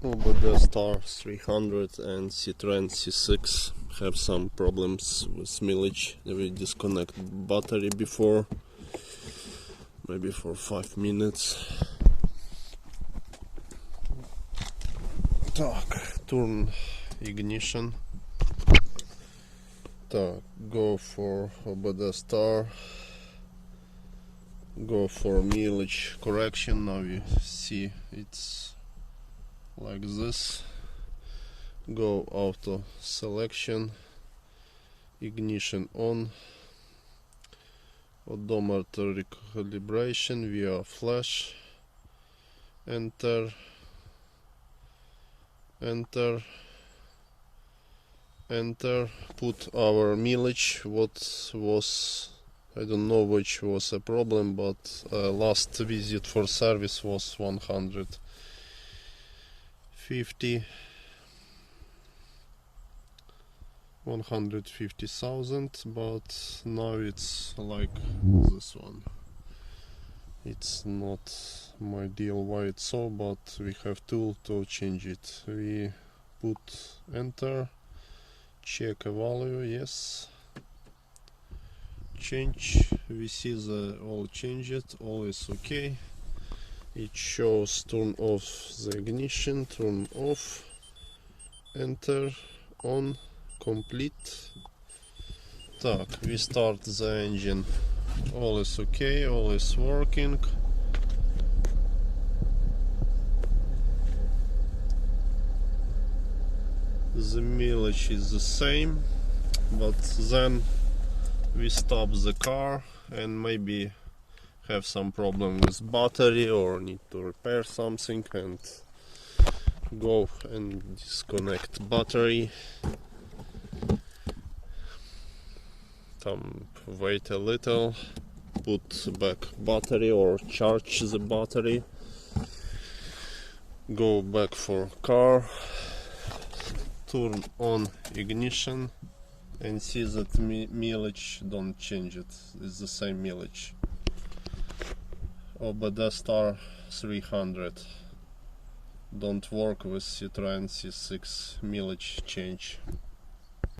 Obdstar 300 and Citroen C6 have some problems with milege. We disconnect battery before, maybe for 5 minutes. Так, turn ignition. Так, go for Obdstar. Go for milege correction. Now you see it's like this. Go auto selection, ignition on, odometer recalibration via flash, enter, put our milege. What was, I don't know which was a problem, but last visit for service was 150,000, but now it's like this one. It's not my deal why it's so, but we have tool to change it. We put enter, check a value, yes, change. We see the all changed, all is okay. It shows turn off the ignition, turn off, enter, on, complete. Так, we start the engine. All is okay, all is working. The milege is the same, but then we stop the car and maybe have some problem with battery or need to repair something, and go and disconnect battery. Wait a little, put back battery or charge the battery, go back for car, turn on ignition and see that milege don't change it, it's the same milege. Obdstar 300 don't work with Citroen C6 milege change.